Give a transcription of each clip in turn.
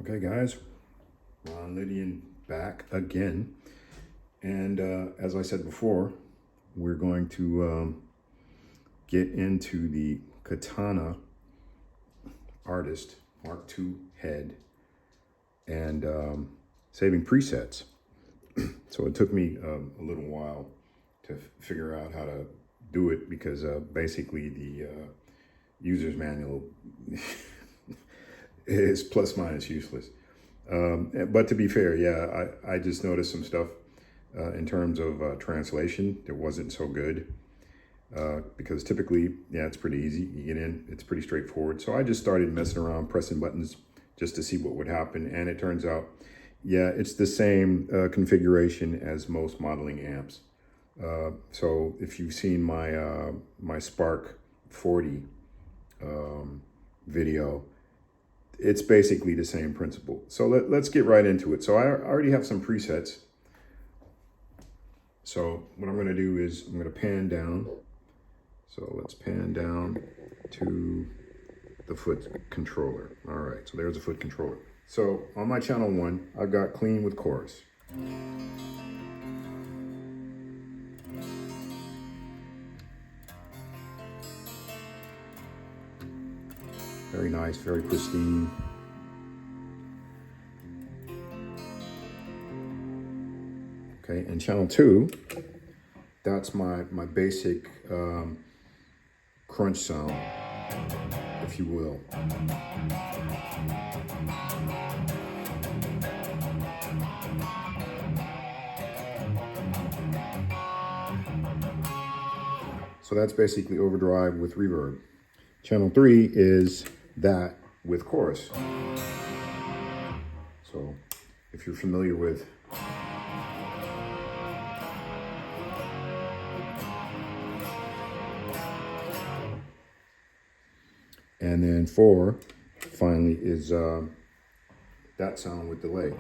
Okay guys, Ron Lydian back again. And as I said before, we're going to get into the Katana Artist Mark II head and saving presets. So it took me a little while to figure out how to do it because basically the user's manual is plus minus useless. But to be fair, yeah, I just noticed some stuff in terms of translation that wasn't so good because typically, yeah, it's pretty easy. You get in, it's pretty straightforward. So I just started messing around, pressing buttons just to see what would happen. And it turns out, yeah, it's the same configuration as most modeling amps. So if you've seen my my Spark 40 video, it's basically the same principle. So let's get right into it. So I already have some presets. So what I'm going to do is I'm going to pan down. So let's pan down to the foot controller. All right, so there's a foot controller. So on my channel 1, I've got clean with chorus. Very nice, very pristine. Okay, and channel 2, that's my basic crunch sound, if you will. So that's basically overdrive with reverb. Channel 3 is that with chorus. So if you're familiar with and then 4 finally is that sound with delay.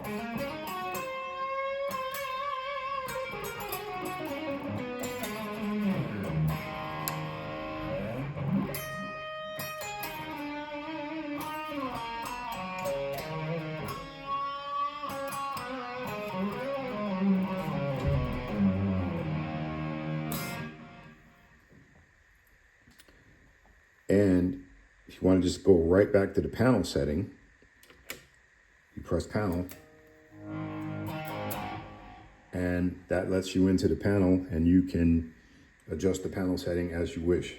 And if you want to just go right back to the panel setting, you press panel, and that lets you into the panel, and you can adjust the panel setting as you wish.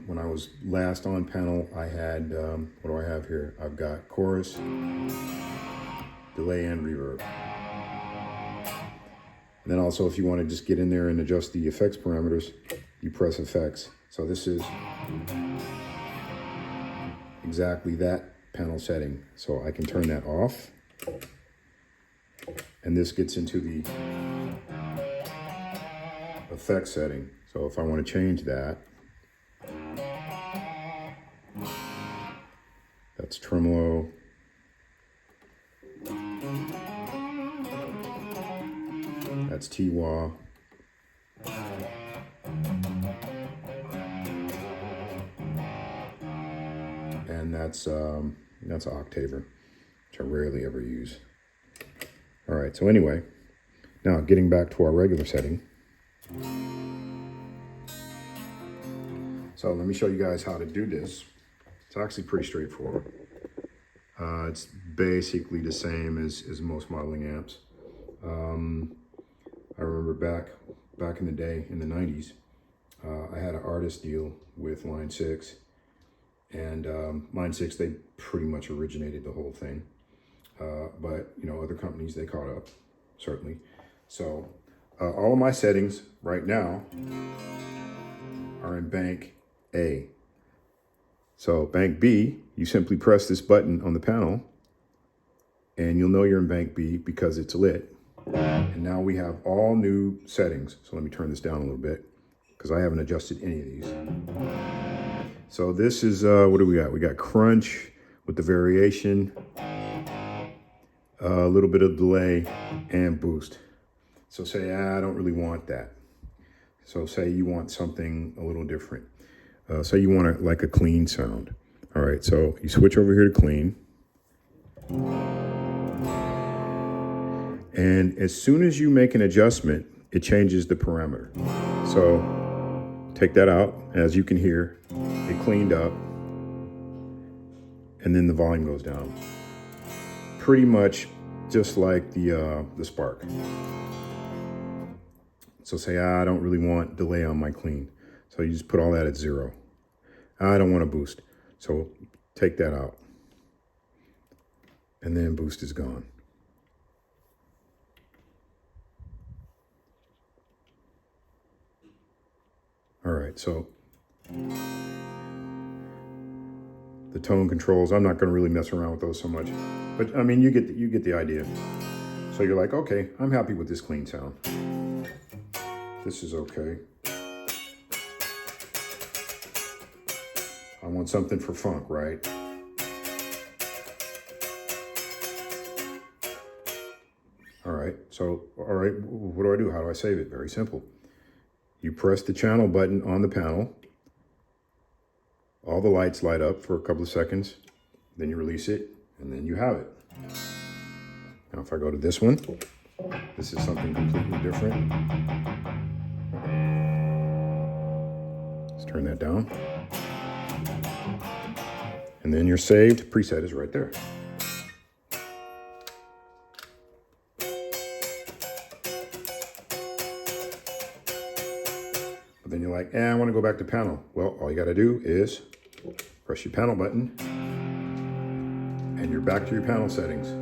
When I was last on panel, I had, what do I have here? I've got chorus, delay, and reverb. And then also, if you want to just get in there and adjust the effects parameters, you press effects. So this is exactly that panel setting. So I can turn that off. And this gets into the effects setting. So if I want to change that, that's tremolo. That's T-wah. And that's an octaver, which I rarely ever use. All right, so anyway, now getting back to our regular setting. So let me show you guys how to do this. It's actually pretty straightforward. It's basically the same as most modeling amps. I remember back in the day, in the 90s, I had an artist deal with Line 6. And Line 6, they pretty much originated the whole thing. But, you know, other companies, they caught up, certainly. So all of my settings right now are in bank A. So bank B, you simply press this button on the panel, and you'll know you're in bank B because it's lit. And now we have all new settings. So let me turn this down a little bit because I haven't adjusted any of these. So this is, what do we got? We got crunch with the variation, a little bit of delay, and boost. So say, I don't really want that. So say you want something a little different. Say you want like a clean sound. All right, so you switch over here to clean. And as soon as you make an adjustment, it changes the parameter. So take that out. As you can hear, it cleaned up. And then the volume goes down. Pretty much just like the Spark. So say, I don't really want delay on my clean. So you just put all that at 0. I don't want to boost. So take that out. And then boost is gone. All right, so the tone controls, I'm not going to really mess around with those so much. But I mean, you get the idea. So you're like, okay, I'm happy with this clean sound. This is okay. I want something for funk, right? All right, so, all right, what do? How do I save it? Very simple. You press the channel button on the panel. All the lights light up for a couple of seconds. Then you release it, and then you have it. Now, if I go to this one, this is something completely different. Let's turn that down. And then your saved preset is right there. But then you're like, I want to go back to panel. Well, all you got to do is press your panel button, and you're back to your panel settings.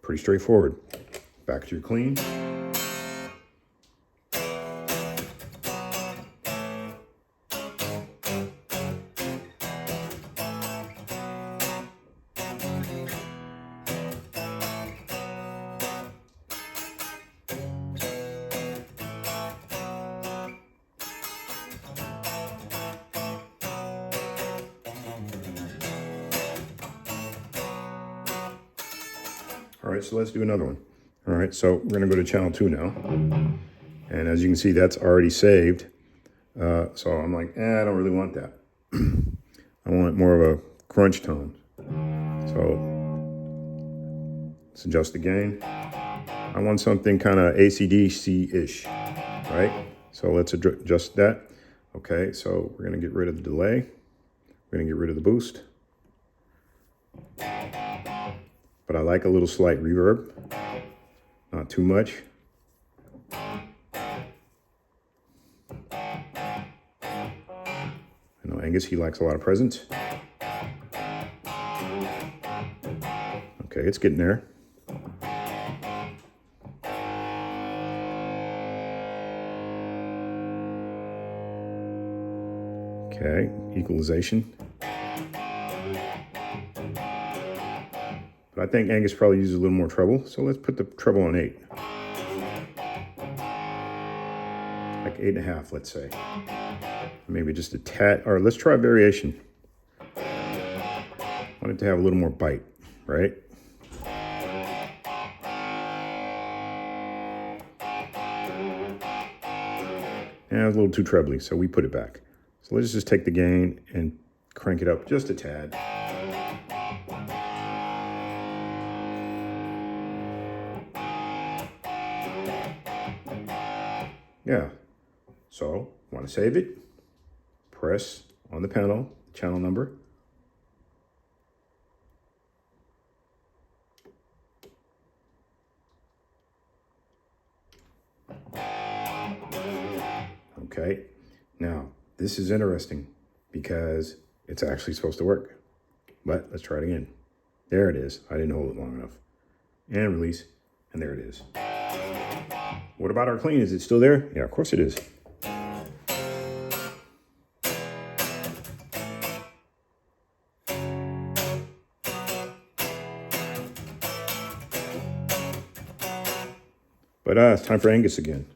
Pretty straightforward. Back to your clean. All right, so let's do another one. All right, so we're gonna go to channel 2 now. And as you can see, that's already saved. So I'm like, I don't really want that. I want more of a crunch tone. So let's adjust the gain. I want something kind of AC/DC-ish, right? So let's adjust that. Okay, so we're gonna get rid of the delay. We're gonna get rid of the boost. But I like a little slight reverb, not too much. I know Angus, he likes a lot of presence. Okay, it's getting there. Okay, equalization. But I think Angus probably uses a little more treble, so let's put the treble on 8. Like 8.5, let's say. Maybe just a tad, or let's try variation. I want it to have a little more bite, right? Yeah, it was a little too trebly, so we put it back. So let's just take the gain and crank it up just a tad. Yeah, so want to save it, press on the panel, channel number. Okay, now this is interesting because it's actually supposed to work, but let's try it again. There it is. I didn't hold it long enough. And release, and there it is. What about our clean? Is it still there? Yeah, of course it is. But it's time for Angus again.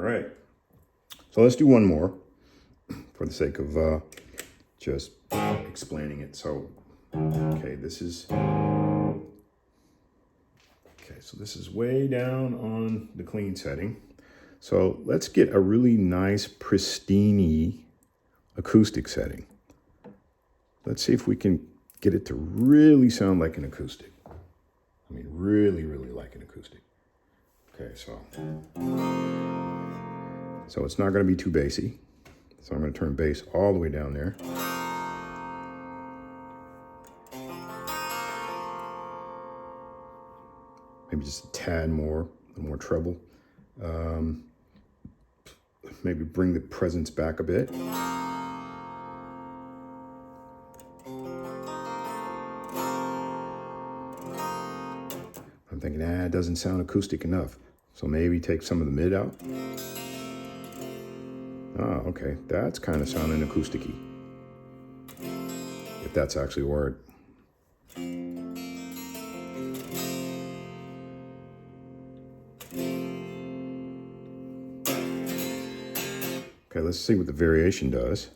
right. So let's do one more for the sake of just explaining it. So, okay, so this is way down on the clean setting. So let's get a really nice, pristine acoustic setting. Let's see if we can get it to really sound like an acoustic. I mean, really, really like an acoustic. Okay, so it's not going to be too bassy. So I'm going to turn bass all the way down there. Maybe just a tad more, a little more treble. Maybe bring the presence back a bit. I'm thinking, it doesn't sound acoustic enough. So maybe take some of the mid out. Oh, okay, that's kind of sounding acoustic-y. If that's actually a word. Okay, let's see what the variation does.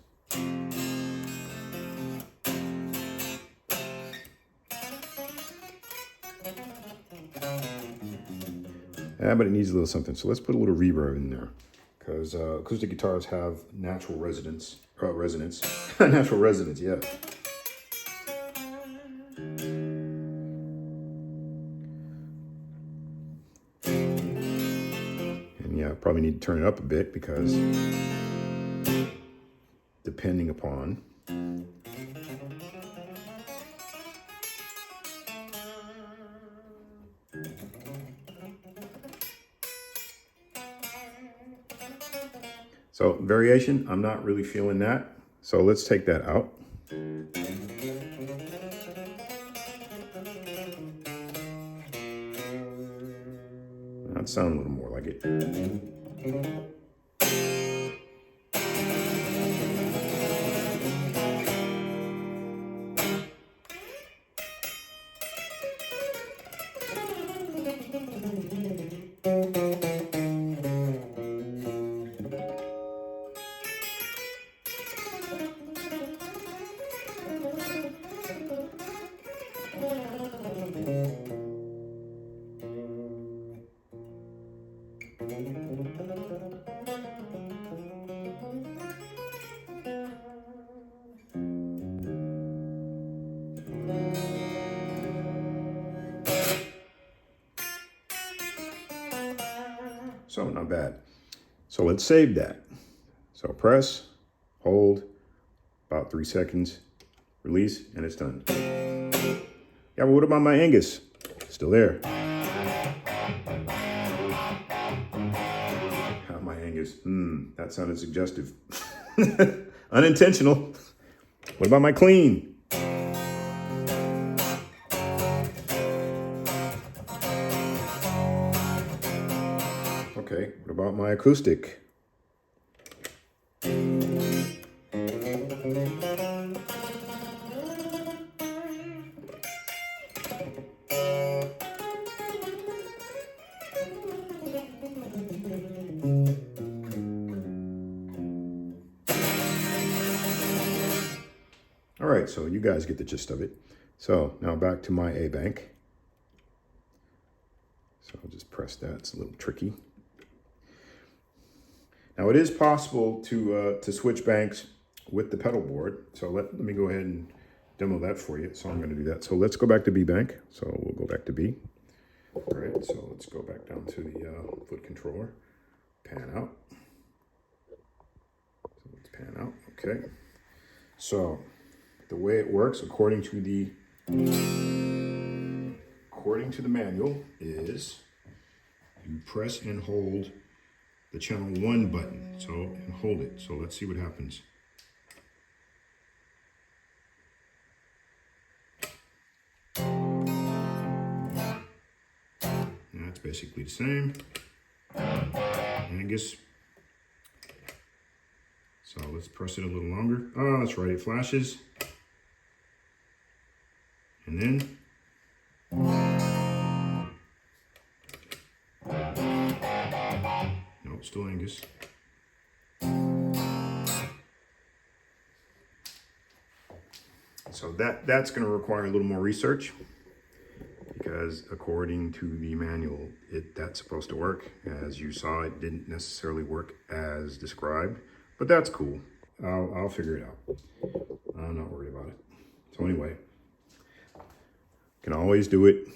But it needs a little something. So let's put a little reverb in there, because acoustic guitars have natural resonance. Natural resonance, yeah. And yeah, probably need to turn it up a bit, because depending upon so variation, I'm not really feeling that. So let's take that out. That sounds a little more like it. So not bad. So let's save that. So press, hold, about 3 seconds, release, and it's done. Yeah, but what about my Angus? Still there. My Angus, that sounded suggestive. Unintentional. What about my clean? Okay, what about my acoustic? All right, so you guys get the gist of it. So now back to my A bank. So I'll just press that. It's a little tricky. Now it is possible to switch banks with the pedal board. So let me go ahead and demo that for you. So I'm going to do that. So let's go back to B bank. So we'll go back to B. All right, so let's go back down to the foot controller. Pan out. So let's pan out. Okay. So the way it works, according to the manual, is you press and hold the channel 1 button. So, and hold it. So let's see what happens. That's basically the same. Angus. So let's press it a little longer. Oh, that's right, it flashes. And then no, still Crystal Angus. So that's going to require a little more research, because according to the manual, that's supposed to work. As you saw, it didn't necessarily work as described, but that's cool. I'll figure it out. I'm not worried about it. So anyway, can always do it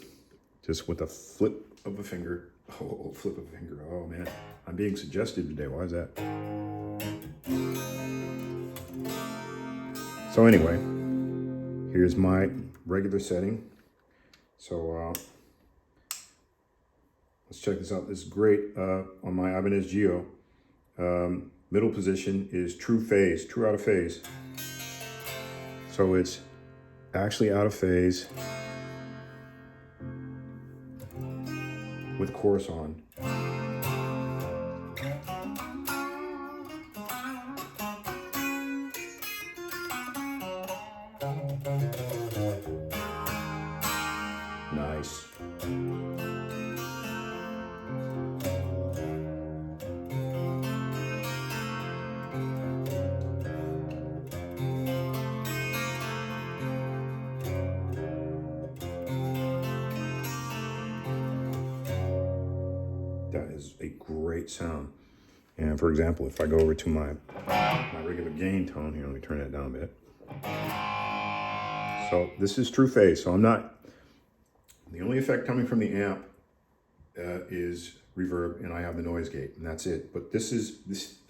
just with a flip of a finger. Oh, flip of a finger. Oh man, I'm being suggestive today. Why is that? So anyway, here's my regular setting. So let's check this out. This is great on my Ibanez Geo. Middle position is true phase, true out of phase. So it's actually out of phase with chorus on. Nice. That is a great sound. And for example, if I go over to my regular gain tone here, let me turn that down a bit. So this is true phase. So I'm not, the only effect coming from the amp is reverb, and I have the noise gate, and that's it. But this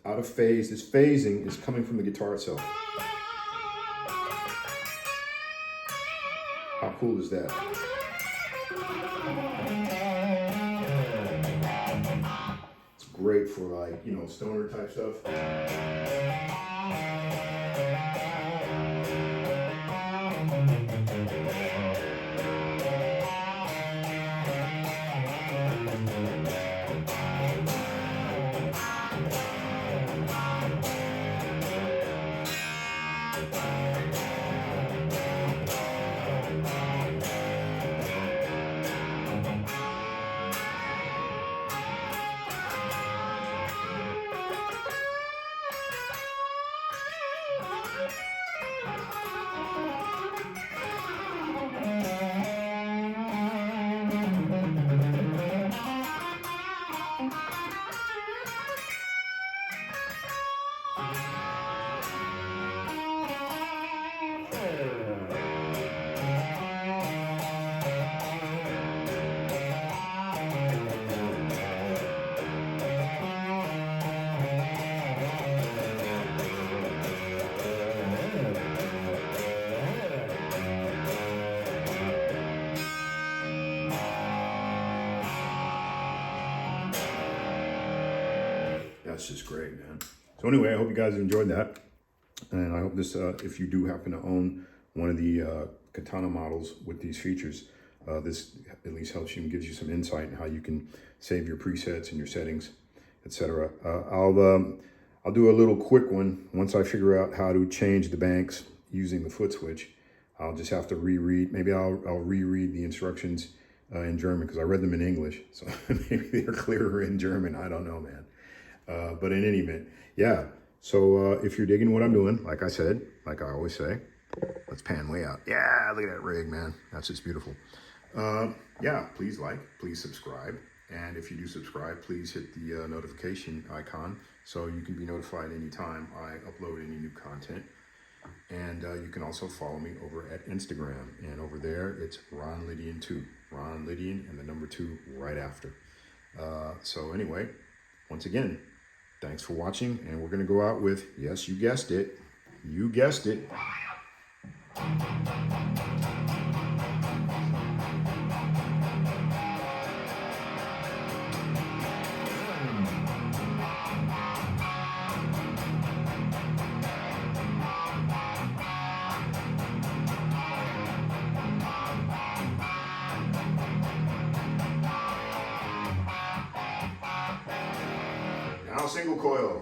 out of phase, this phasing is coming from the guitar itself. How cool is that? It's great for, like, you know, stoner type stuff. That's just great, man. So anyway, I hope you guys enjoyed that. And I hope this, if you do happen to own one of the Katana models with these features, this at least helps you and gives you some insight in how you can save your presets and your settings, etc. I'll do a little quick one. Once I figure out how to change the banks using the footswitch, I'll just have to reread. Maybe I'll reread the instructions in German, because I read them in English. So maybe they're clearer in German. I don't know, man. But in any event, yeah. So if you're digging what I'm doing, like I said, like I always say, let's pan way out. Yeah, look at that rig, man. That's just beautiful. Yeah, please like, please subscribe. And if you do subscribe, please hit the notification icon so you can be notified anytime I upload any new content. And you can also follow me over at Instagram. And over there, it's Ron Lydian 2. Ron Lydian and the number 2 right after. So anyway, once again, thanks for watching. And we're going to go out with, yes, you guessed it. You guessed it. Now single coil.